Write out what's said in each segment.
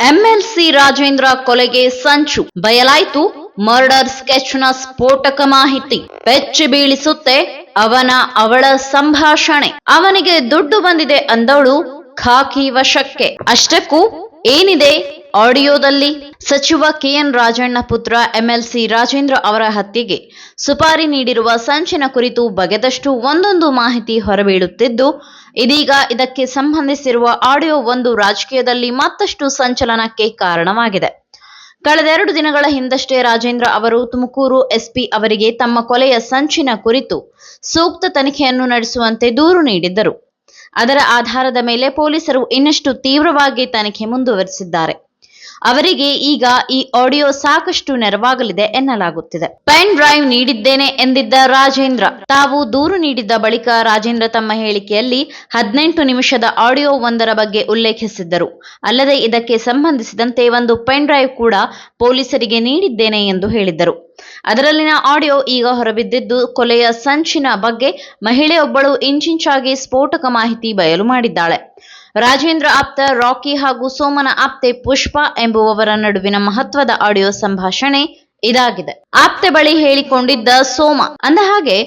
MLC Rajendra ಕೊಲೆಗೆ ಸಂಚು ಬಯಲಾಯಿತು. Murder ಸ್ಕೆಚ್ನ ಸ್ಫೋಟಕ ಮಾಹಿತಿ ಬೆಚ್ಚಿ ಬೀಳಿಸುತ್ತೆ ಅವಳ ಸಂಭಾಷಣೆ. ಅವನಿಗೆ ದುಡ್ಡು ಬಂದಿದೆ ಅಂದವಳು ಖಾಕಿ ವಶಕ್ಕೆ. ಅಷ್ಟಕ್ಕೂ ಏನಿದೆ ಆಡಿಯೋದಲ್ಲಿ? ಸಚಿವ ಕೆಎನ್ ರಾಜಣ್ಣ ಪುತ್ರ ಎಂಎಲ್ಸಿ ರಾಜೇಂದ್ರ ಅವರ ಹತ್ಯೆಗೆ ಸುಪಾರಿ ನೀಡಿರುವ ಸಂಚಿನ ಕುರಿತು ಬಗೆದಷ್ಟು ಒಂದೊಂದು ಮಾಹಿತಿ ಹೊರಬೀಳುತ್ತಿದ್ದು, ಇದೀಗ ಇದಕ್ಕೆ ಸಂಬಂಧಿಸಿರುವ ಆಡಿಯೋ ಒಂದು ರಾಜಕೀಯದಲ್ಲಿ ಮತ್ತಷ್ಟು ಸಂಚಲನಕ್ಕೆ ಕಾರಣವಾಗಿದೆ. ಕಳೆದ 2 ದಿನಗಳ ಹಿಂದಷ್ಟೇ ರಾಜೇಂದ್ರ ಅವರು ತುಮಕೂರು ಎಸ್ಪಿ ಅವರಿಗೆ ತಮ್ಮ ಕೊಲೆಯ ಸಂಚಿನ ಕುರಿತು ಸೂಕ್ತ ತನಿಖೆಯನ್ನು ನಡೆಸುವಂತೆ ದೂರು ನೀಡಿದ್ದರು. ಅದರ ಆಧಾರದ ಮೇಲೆ ಪೊಲೀಸರು ಇನ್ನಷ್ಟು ತೀವ್ರವಾಗಿ ತನಿಖೆ ಮುಂದುವರೆಸಿದ್ದಾರೆ. ಅವರಿಗೆ ಈಗ ಈ ಆಡಿಯೋ ಸಾಕಷ್ಟು ನೆರವಾಗಲಿದೆ ಎನ್ನಲಾಗುತ್ತಿದೆ. ಪೆನ್ ಡ್ರೈವ್ ನೀಡಿದ್ದೇನೆ ಎಂದಿದ್ದ ರಾಜೇಂದ್ರ ತಾವು ದೂರು ನೀಡಿದ್ದ ಬಳಿಕ ರಾಜೇಂದ್ರ ತಮ್ಮ ಹೇಳಿಕೆಯಲ್ಲಿ 18 ನಿಮಿಷದ ಆಡಿಯೋ ಒಂದರ ಬಗ್ಗೆ ಉಲ್ಲೇಖಿಸಿದ್ದರು. ಅಲ್ಲದೆ ಇದಕ್ಕೆ ಸಂಬಂಧಿಸಿದಂತೆ ಒಂದು ಪೆನ್ ಡ್ರೈವ್ ಕೂಡ ಪೊಲೀಸರಿಗೆ ನೀಡಿದ್ದೇನೆ ಎಂದು ಹೇಳಿದ್ದರು. ಅದರಲ್ಲಿನ ಆಡಿಯೋ ಈಗ ಹೊರಬಿದ್ದಿದ್ದು, ಕೊಲೆಯ ಸಂಚಿನ ಬಗ್ಗೆ ಮಹಿಳೆಯೊಬ್ಬಳು ಇಂಚಿಂಚಾಗಿ ಸ್ಫೋಟಕ ಮಾಹಿತಿ ಬಯಲು ಮಾಡಿದ್ದಾಳೆ. ರಾಜೇಂದ್ರ ಆಪ್ತ ರಾಕಿ ಹಾಗೂ ಸೋಮನ ಆಪ್ತೆ ಪುಷ್ಪಾ ಎಂಬುವವರ ನಡುವಿನ ಮಹತ್ವದ ಆಡಿಯೋ ಸಂಭಾಷಣೆ ಇದಾಗಿದೆ. ಆಪ್ತೆ ಬಳಿ ಹೇಳಿಕೊಂಡಿದ್ದ ಸೋಮ ಅಂದಹಾಗೆ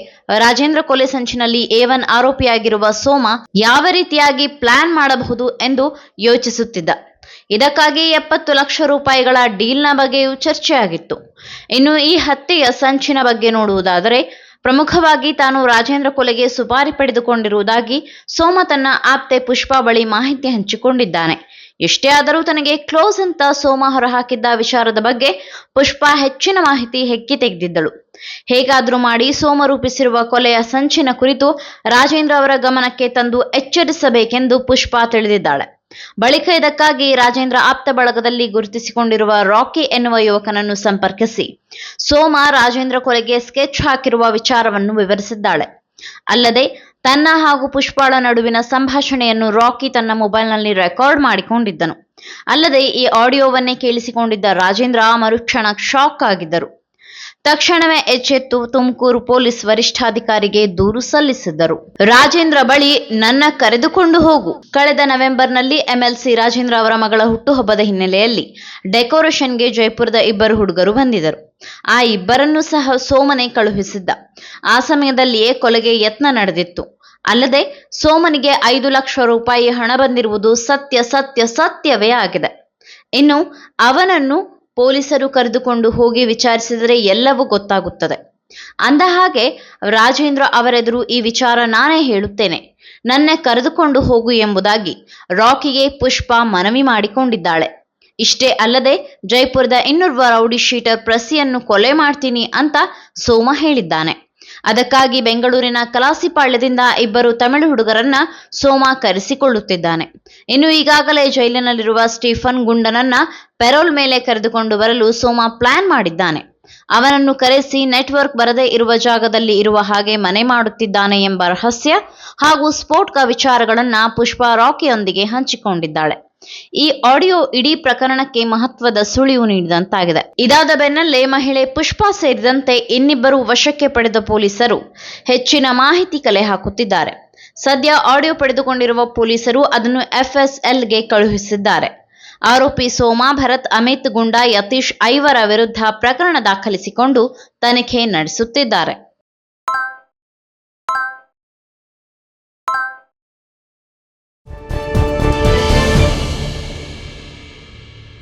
ರಾಜೇಂದ್ರ ಕೊಲೆ ಸಂಚಿನಲ್ಲಿ A1 ಆರೋಪಿಯಾಗಿರುವ ಸೋಮ ಯಾವ ರೀತಿಯಾಗಿ ಪ್ಲಾನ್ ಮಾಡಬಹುದು ಎಂದು ಯೋಚಿಸುತ್ತಿದ್ದ. ಇದಕ್ಕಾಗಿ 70 ಲಕ್ಷ ರೂಪಾಯಿಗಳ ಡೀಲ್ನ ಬಗ್ಗೆಯೂ ಚರ್ಚೆಯಾಗಿತ್ತು. ಇನ್ನು ಈ ಹತ್ಯೆಯ ಸಂಚಿನ ಬಗ್ಗೆ ನೋಡುವುದಾದರೆ, ಪ್ರಮುಖವಾಗಿ ತಾನು ರಾಜೇಂದ್ರ ಕೊಲೆಗೆ ಸುಪಾರಿ ಪಡೆದುಕೊಂಡಿರುವುದಾಗಿ ಸೋಮ ತನ್ನ ಆಪ್ತೆ ಪುಷ್ಪಾ ಬಳಿ ಮಾಹಿತಿ ಹಂಚಿಕೊಂಡಿದ್ದಾನೆ. ಎಷ್ಟೇ ಆದರೂ ತನಗೆ ಕ್ಲೋಸ್ ಅಂತ ಸೋಮ ಹೊರಹಾಕಿದ್ದ ವಿಚಾರದ ಬಗ್ಗೆ ಪುಷ್ಪಾ ಹೆಚ್ಚಿನ ಮಾಹಿತಿ ಹೆಕ್ಕಿ ತೆಗೆದಿದ್ದಳು. ಹೇಗಾದ್ರೂ ಮಾಡಿ ಸೋಮ ರೂಪಿಸಿರುವ ಕೊಲೆಯ ಸಂಚಿನ ಕುರಿತು ರಾಜೇಂದ್ರ ಅವರ ಗಮನಕ್ಕೆ ತಂದು ಎಚ್ಚರಿಸಬೇಕೆಂದು ಪುಷ್ಪಾ ತಿಳಿದಿದ್ದಾಳೆ. ಬಳಿಕ ಇದಕ್ಕಾಗಿ ರಾಜೇಂದ್ರ ಆಪ್ತ ಬಳಗದಲ್ಲಿ ಗುರುತಿಸಿಕೊಂಡಿರುವ ರಾಕಿ ಎನ್ನುವ ಯುವಕನನ್ನು ಸಂಪರ್ಕಿಸಿ ಸೋಮ ರಾಜೇಂದ್ರ ಕೊಲೆಗೆ ಸ್ಕೆಚ್ ಹಾಕಿರುವ ವಿಚಾರವನ್ನು ವಿವರಿಸಿದ್ದಾಳೆ. ಅಲ್ಲದೆ ತನ್ನ ಹಾಗೂ ಪುಷ್ಪಾಳ ನಡುವಿನ ಸಂಭಾಷಣೆಯನ್ನು ರಾಕಿ ತನ್ನ ಮೊಬೈಲ್ನಲ್ಲಿ ರೆಕಾರ್ಡ್ ಮಾಡಿಕೊಂಡಿದ್ದನು. ಅಲ್ಲದೆ ಈ ಆಡಿಯೋವನ್ನೇ ಕೇಳಿಸಿಕೊಂಡಿದ್ದ ರಾಜೇಂದ್ರ ಮರುಕ್ಷಣ ಶಾಕ್ ಆಗಿದ್ದರು. ತಕ್ಷಣವೇ ಎಚ್ಚೆತ್ತು ತುಮಕೂರು ಪೊಲೀಸ್ ವರಿಷ್ಠಾಧಿಕಾರಿಗೆ ದೂರು ಸಲ್ಲಿಸಿದ್ದರು. ರಾಜೇಂದ್ರ ಬಳಿ ನನ್ನ ಕರೆದುಕೊಂಡು ಹೋಗು. ಕಳೆದ ನವೆಂಬರ್ನಲ್ಲಿ ಎಂಎಲ್ಸಿ ರಾಜೇಂದ್ರ ಅವರ ಮಗಳ ಹುಟ್ಟುಹಬ್ಬದ ಹಿನ್ನೆಲೆಯಲ್ಲಿ ಡೆಕೋರೇಷನ್ಗೆ ಜೈಪುರದ 2 ಹುಡುಗರು ಬಂದಿದ್ದರು. ಆ 2ರನ್ನು ಸಹ ಸೋಮನೆ ಕಳುಹಿಸಿದ್ದ. ಆ ಸಮಯದಲ್ಲಿಯೇ ಕೊಲೆಗೆ ಯತ್ನ ನಡೆದಿತ್ತು. ಅಲ್ಲದೆ ಸೋಮನಿಗೆ 5 ಲಕ್ಷ ರೂಪಾಯಿ ಹಣ ಬಂದಿರುವುದು ಸತ್ಯವೇ ಆಗಿದೆ. ಇನ್ನು ಅವನನ್ನು ಪೊಲೀಸರು ಕರೆದುಕೊಂಡು ಹೋಗಿ ವಿಚಾರಿಸಿದರೆ ಎಲ್ಲವೂ ಗೊತ್ತಾಗುತ್ತದೆ. ಅಂದಹಾಗೆ ರಾಜೇಂದ್ರ ಅವರೆದುರು ಈ ವಿಚಾರ ನಾನೇ ಹೇಳುತ್ತೇನೆ, ನನ್ನ ಕರೆದುಕೊಂಡು ಹೋಗು ಎಂಬುದಾಗಿ ರಾಕಿಗೆ ಪುಷ್ಪಾ ಮನವಿ ಮಾಡಿಕೊಂಡಿದ್ದಾಳೆ. ಇಷ್ಟೇ ಅಲ್ಲದೆ ಜೈಪುರದ ಇನ್ನೋರ್ವ ರೌಡಿ ಶೀಟರ್ ಪ್ರಸಿಯನ್ನು ಕೊಲೆ ಮಾಡ್ತೀನಿ ಅಂತ ಸೋಮ ಹೇಳಿದ್ದಾನೆ. ಅದಕ್ಕಾಗಿ ಬೆಂಗಳೂರಿನ ಕಲಾಸಿಪಾಳ್ಯದಿಂದ 2 ತಮಿಳು ಹುಡುಗರನ್ನ ಸೋಮ ಕರೆಸಿಕೊಳ್ಳುತ್ತಿದ್ದಾನೆ. ಇನ್ನು ಈಗಾಗಲೇ ಜೈಲಿನಲ್ಲಿರುವ ಸ್ಟೀಫನ್ ಗುಂಡನನ್ನ ಪೆರೋಲ್ ಮೇಲೆ ಕರೆದುಕೊಂಡು ಬರಲು ಸೋಮ ಪ್ಲಾನ್ ಮಾಡಿದ್ದಾನೆ. ಅವನನ್ನು ಕರೆಸಿ ನೆಟ್ವರ್ಕ್ ಬರದೇ ಇರುವ ಜಾಗದಲ್ಲಿ ಇರುವ ಹಾಗೆ ಮನೆ ಮಾಡುತ್ತಿದ್ದಾನೆ ಎಂಬ ರಹಸ್ಯ ಹಾಗೂ ಸ್ಫೋಟಕ ವಿಚಾರಗಳನ್ನ ಪುಷ್ಪಾ ರಾಕಿಯೊಂದಿಗೆ ಹಂಚಿಕೊಂಡಿದ್ದಾಳೆ. ಈ ಆಡಿಯೋ ಇಡೀ ಪ್ರಕರಣಕ್ಕೆ ಮಹತ್ವದ ಸುಳಿವು ನೀಡಿದಂತಾಗಿದೆ. ಇದಾದ ಬೆನ್ನಲ್ಲೇ ಮಹಿಳೆ ಪುಷ್ಪಾ ಸೇರಿದಂತೆ ಇನ್ನಿಬ್ಬರು ವಶಕ್ಕೆ ಪಡೆದ ಪೊಲೀಸರು ಹೆಚ್ಚಿನ ಮಾಹಿತಿ ಕಲೆ ಹಾಕುತ್ತಿದ್ದಾರೆ. ಸದ್ಯ ಆಡಿಯೋ ಪಡೆದುಕೊಂಡಿರುವ ಪೊಲೀಸರು ಅದನ್ನು FSLಗೆ ಕಳುಹಿಸಿದ್ದಾರೆ. ಆರೋಪಿ ಸೋಮ, ಭರತ್, ಅಮಿತ್, ಗುಂಡಾ, ಯತೀಶ್ 5ರ ವಿರುದ್ಧ ಪ್ರಕರಣ ದಾಖಲಿಸಿಕೊಂಡು ತನಿಖೆ ನಡೆಸುತ್ತಿದ್ದಾರೆ.